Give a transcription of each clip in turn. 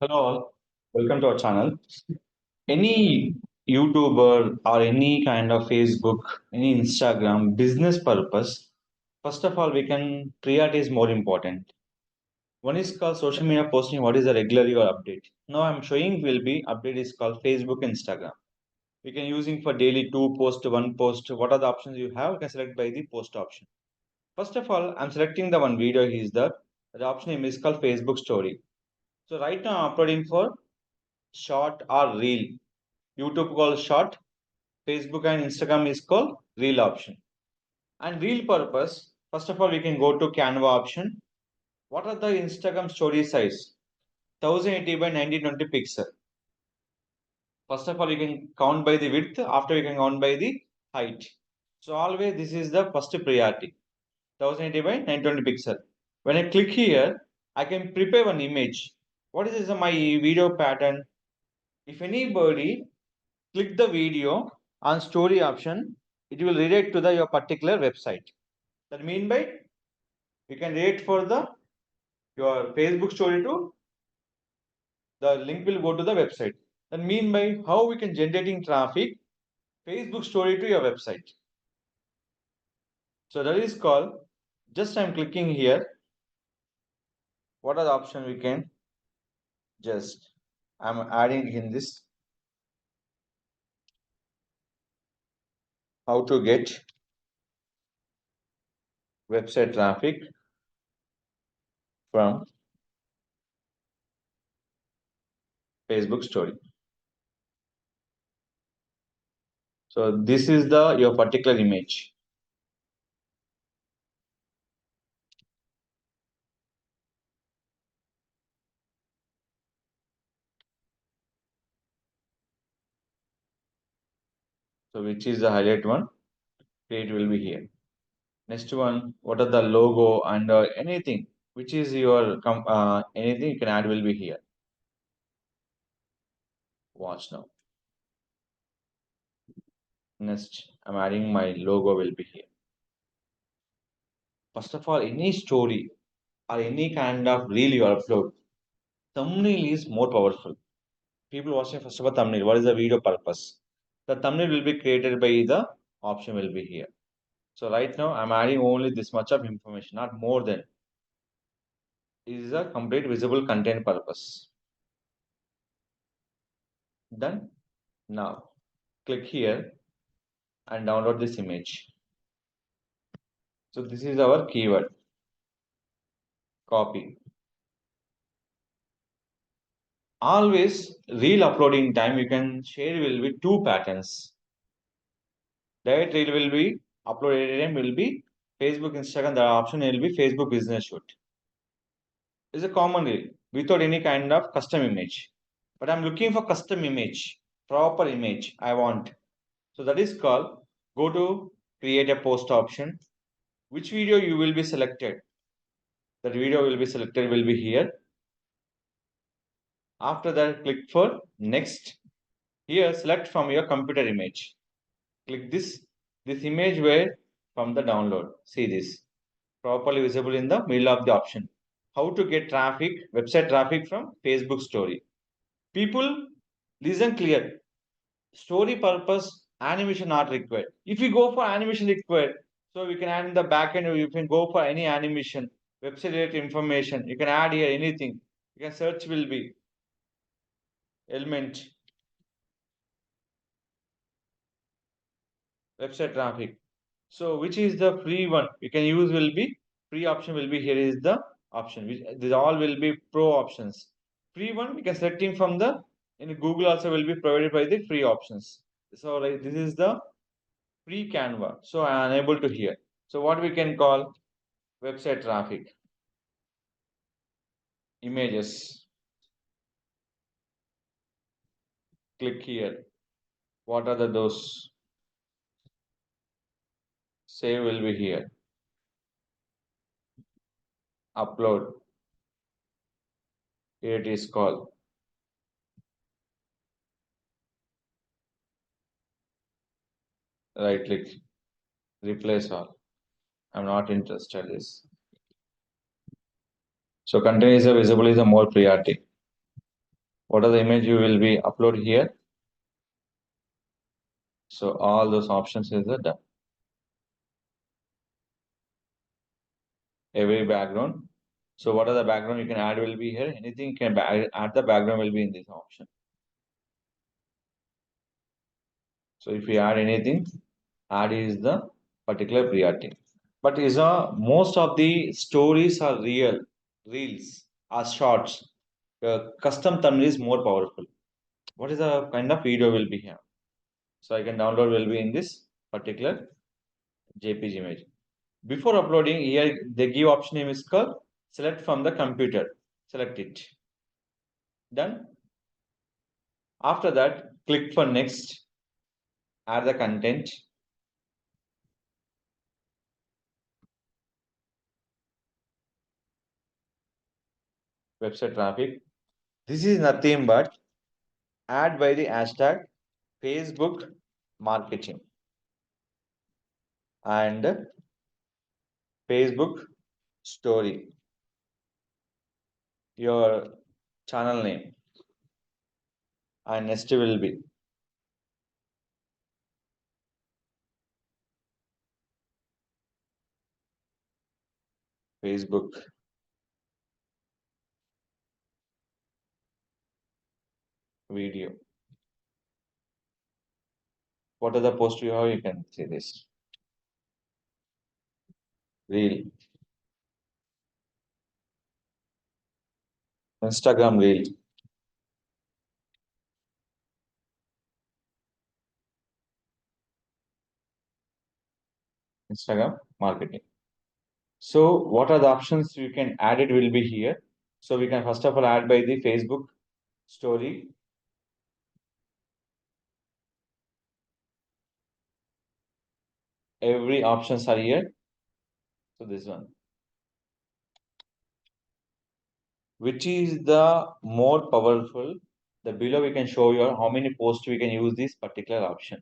Hello all, welcome to our channel. Any YouTuber or any kind of Facebook, any Instagram business purpose, first of all, we can priority is more important. One is called social media posting. What is the regular your update? Now I'm showing will be update is called Facebook, Instagram. We can using for daily two post, one post. What are the options you have? You can select by the post option. First of all, I'm selecting the one video. Is the option name is called Facebook Story. So right now I'm uploading for short or reel. YouTube called short, Facebook and Instagram is called reel option. And reel purpose, first of all, we can go to Canva option. What are the Instagram story size? 1080 by 1920 pixel. First of all, you can count by the width. After you can count by the height. So always this is the first priority. 1080 by 920 pixel. When I click here, I can prepare an image. What is this, my video pattern? If anybody click the video on story option, it will redirect to your particular website. That mean by you can redirect for the your Facebook story to the link will go to the website. That mean by how we can generating traffic Facebook story to your website. So that is called just I'm clicking here. What are the options we can just I'm adding in this how to get website traffic from Facebook story. So this is the your particular image. So which is the highlight one? It will be here. Next one, what are the logo and anything which is your anything you can add will be here. Watch now. Next, I'm adding my logo will be here. First of all, any story or any kind of reel you upload, thumbnail is more powerful. People watching first of all thumbnail. What is the video purpose? The thumbnail will be created by the option will be here. So right now I'm adding only this much of information, not more than. It is a complete visible content purpose. Done. Now click here and download this image. So this is our keyword. Copy. Always reel uploading time you can share will be two patterns. Direct reel will be uploaded time will be Facebook, Instagram. The option will be Facebook business shoot. It's a common reel without any kind of custom image. But I'm looking for custom image, proper image I want. So that is called go to create a post option. Which video you will be selected? That video will be selected will be here. After that, click for next. Here, select from your computer image. Click this image where from the download. See this properly visible in the middle of the option. How to get traffic, website traffic from Facebook story. People listen clear. Story purpose, animation not required. If you go for animation required, so we can add in the backend. You can go for any animation, website related information. You can add here anything. You can search will be element website traffic. So which is the free one you can use will be free option will be here is the option which these all will be pro options. Free one we can selecting from the in Google also will be provided by the free options. So like this is the free Canva. So I am unable to hear. So what we can call website traffic images. Click here. What are the those? Save will be here. Upload. Here it is called. Right click. Replace all. I'm not interested in this. So content is visible is a more priority. What are the image you will be upload here? So all those options is the done. Every background. So what are the background you can add will be here. Anything you can add the background will be in this option. So if you add anything, add is the particular priority. But is most of the stories are reels are shorts. Custom thumbnail is more powerful. What is the kind of video will be here? So I can download will be in this particular JPG image. Before uploading here, they give option name is called select from the computer. Select it. Done. After that, click for next. Add the content. Website traffic. This is nothing but add by the hashtag Facebook marketing and Facebook story. Your channel name and next will be Facebook video. What are the posts you have? You can see this reel, Instagram reel, Instagram marketing. So what are the options you can add it will be here. So we can first of all add by the Facebook story. Every options are here. So this one. Which is the more powerful? The below we can show you how many posts we can use this particular option.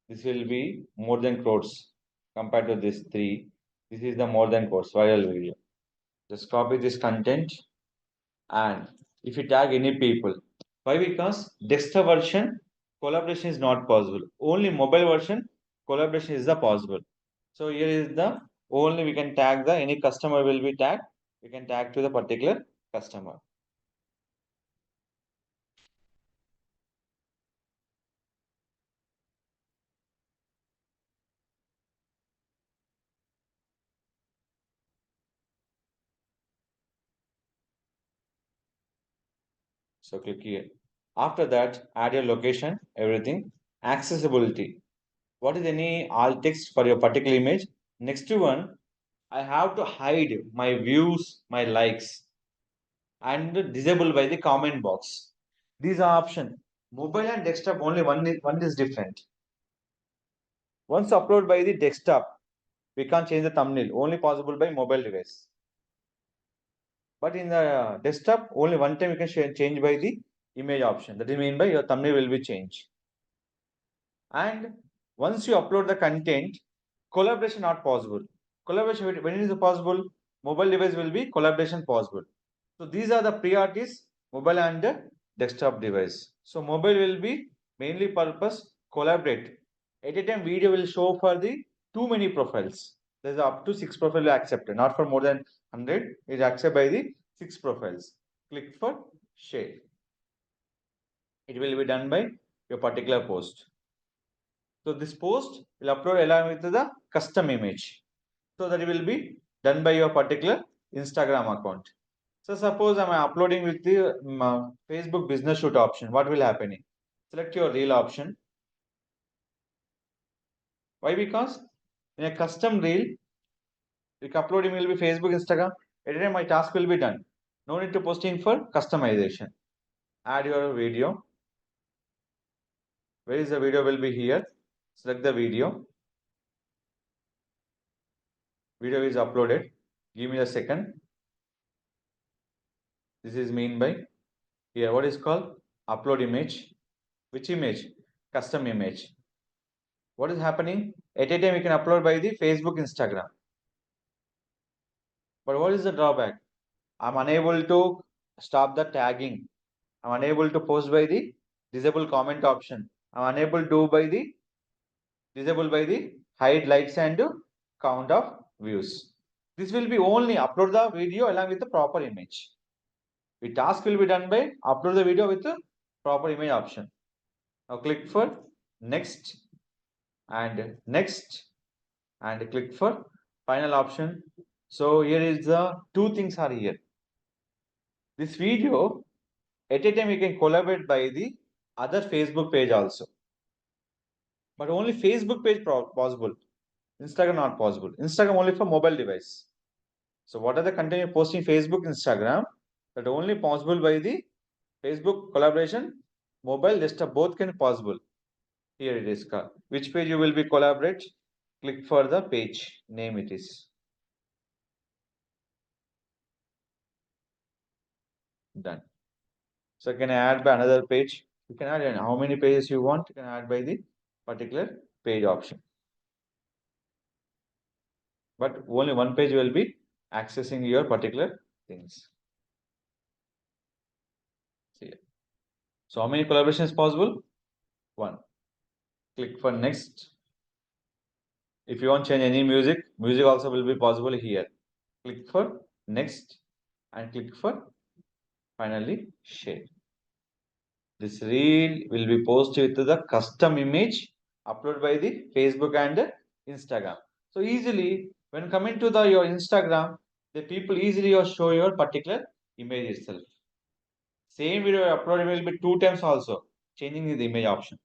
This will be more than crores compared to this three. This is the more than crores viral video. Just copy this content and if you tag any people. Why? Because desktop version collaboration is not possible. Only mobile version collaboration is the possible. So here is the only we can tag the any customer will be tagged. We can tag to the particular customer. So click here. After that, add your location, everything. Accessibility. What is any alt text for your particular image? Next one, I have to hide my views, my likes, and disable by the comment box. These are option. Mobile and desktop only one is different. Once upload by the desktop, we can't change the thumbnail. Only possible by mobile device. But in the desktop, only one time you can change by the image option. That is mean by your thumbnail will be changed. And once you upload the content, collaboration not possible. Collaboration when it is possible, mobile device will be collaboration possible. So these are the priorities, mobile and desktop device. So mobile will be mainly purpose collaborate. At a time video will show for the too many profiles. There's up to 6 profile accepted, not for more than 100. Is accepted by the 6 profiles. Click for share. It will be done by your particular post. So this post will upload along with the custom image. So that it will be done by your particular Instagram account. So suppose I'm uploading with the Facebook business shoot option. What will happen? Select your reel option. Why? Because in a custom reel, the uploading will be Facebook, Instagram. At a time my task will be done. No need to posting for customization. Add your video. Where is the video will be here? Select the video. Video is uploaded. Give me a second. This is mean by here. What is called upload image? Which image? Custom image. What is happening? At a time we can upload by the Facebook, Instagram. But what is the drawback? I'm unable to stop the tagging. I'm unable to post by the disable comment option. I'm unable to by the disable by the hide likes and count of views. This will be only upload the video along with the proper image. The task will be done by upload the video with the proper image option. Now click for next and next and click for final option. So here is the two things are here. This video at a time you can collaborate by the other Facebook page also. But only Facebook page possible. Instagram not possible. Instagram only for mobile device. So what are the content you're posting Facebook, Instagram? That only possible by the Facebook collaboration, mobile, desktop, both can possible. Here it is. Which page you will be collaborate? Click for the page name it is. Done. So can I add by another page? You can add how many pages you want. You can add by the particular page option. But only one page will be accessing your particular things. See. So how many collaborations possible? One. Click for next. If you want to change any music, music also will be possible here. Click for next and click for finally share. This reel will be posted with the custom image uploaded by the Facebook and Instagram. So easily when coming to the your Instagram, the people easily show your particular image itself. Same video uploaded will be 2 times also, changing the image option,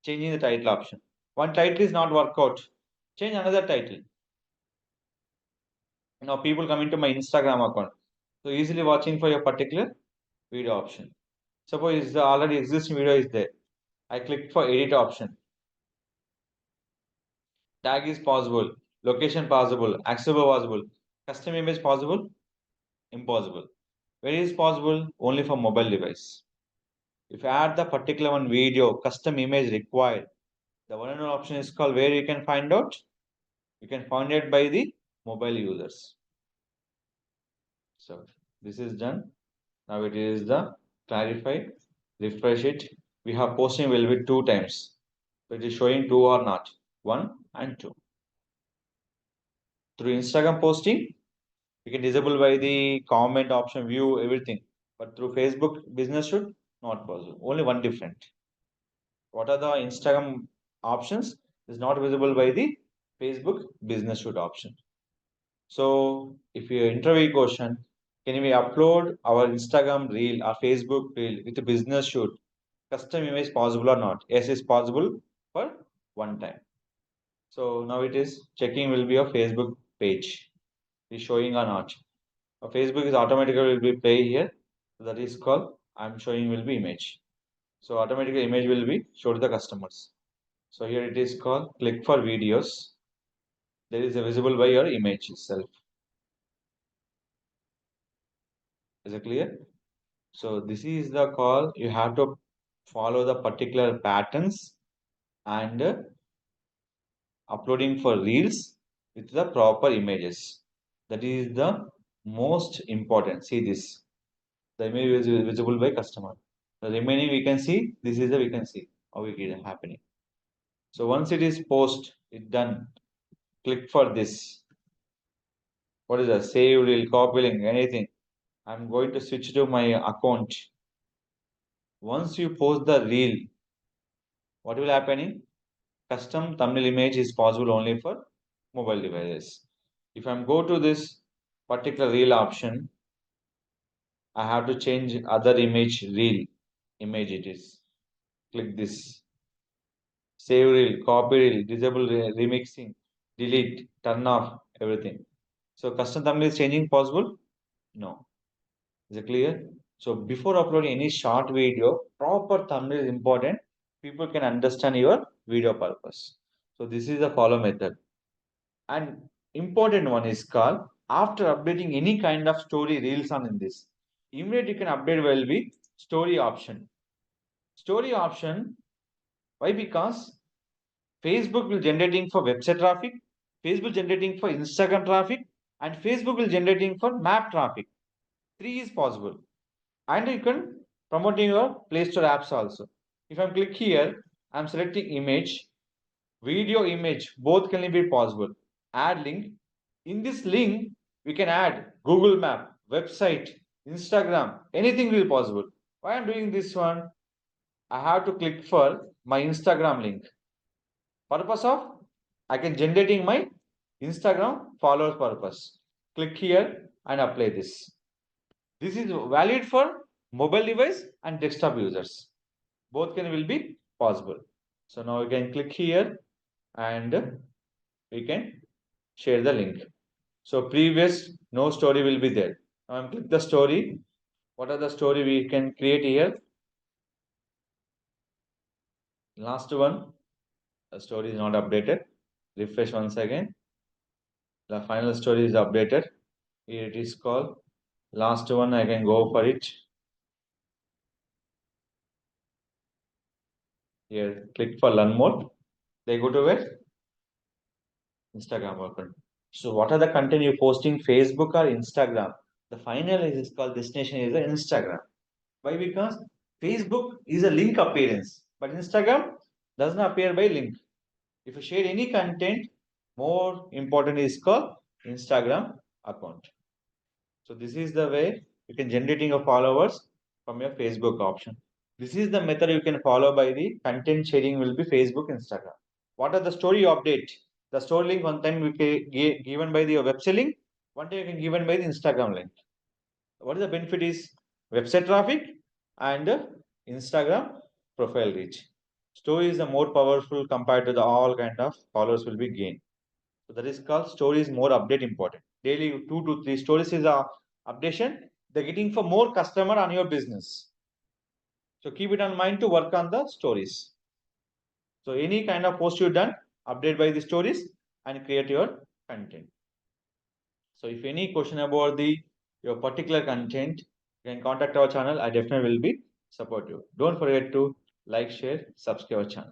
changing the title option. One title is not work out, change another title. Now people coming to my Instagram account, so easily watching for your particular video option. Suppose the already existing video is there. I click for edit option. Tag is possible, location possible, accessible possible, custom image possible, impossible. Where is possible? Only for mobile device. If you add the particular one video, custom image required, the one and only option is called where you can find out. You can find it by the mobile users. So this is done. Now it is the clarify, refresh it. We have posting will be 2 times. So it is showing 2 or not. 1 and 2. Through Instagram posting, you can disable by the comment option, view, everything. But through Facebook business should not possible. Only one different. What are the Instagram options is not visible by the Facebook business should option. So if your interview question, can we upload our Instagram reel or Facebook reel with a business shoot? Custom image possible or not? Yes, it's possible for one time. So now it is checking will be a Facebook page. Is showing or not? A Facebook is automatically will be play here. So that is called I'm showing will be image. So automatically image will be showed to the customers. So here it is called click for videos. There is a visible by your image itself. Is it clear? So this is the call. You have to follow the particular patterns and uploading for reels with the proper images. That is the most important. See this. The image is visible by customer. The remaining we can see. This is the we can see how it is happening. So once it is post, it done. Click for this. What is that? Save reel, copy link, anything. I'm going to switch to my account. Once you post the reel, what will happen? Custom thumbnail image is possible only for mobile devices. If I'm go to this particular reel option, I have to change other image reel image it is. Click this. Save reel, copy reel, disable remixing, delete, turn off, everything. So custom thumbnail is changing possible? No. Is it clear? So before uploading any short video, proper thumbnail is important. People can understand your video purpose. So this is the follow method. And important one is called after updating any kind of story reels on in this. Immediately you can update will be story option. Story option. Why? Because Facebook will generating for website traffic, Facebook generating for Instagram traffic, and Facebook will generating for map traffic. Three is possible. And you can promoting your Play Store apps also. If I click here, I'm selecting image, video, image, both can be possible. Add link. In this link, we can add Google Map, website, Instagram, anything will be possible. Why I'm doing this one? I have to click for my Instagram link. Purpose of I can generating my Instagram followers purpose. Click here and apply this. This is valid for mobile device and desktop users. Both can will be possible. So now we can click here and we can share the link. So previous no story will be there. Now I'm click the story. What are the story we can create here? Last one, the story is not updated. Refresh once again. The final story is updated. Here it is called. Last one, I can go for it. Here, click for learn more. They go to where? Instagram open. So what are the content you're posting? Facebook or Instagram? The final is called destination is the Instagram. Why? Because Facebook is a link appearance, but Instagram does not appear by link. If you share any content, more important is called Instagram account. So this is the way you can generating your followers from your Facebook option. This is the method you can follow by the content sharing will be Facebook, Instagram. What are the story you update? The story link one time we can given by the website link, one time you can given by the Instagram link. What is the benefit is website traffic and Instagram profile reach. Story is the more powerful compared to the all kind of followers will be gained. So that is called stories more update important. Daily 2 to 3 stories is a updation. They're getting for more customer on your business. So keep it in mind to work on the stories. So any kind of post you done, update by the stories and create your content. So if any question about the your particular content, you can contact our channel. I definitely will be support you. Don't forget to like, share, subscribe our channel.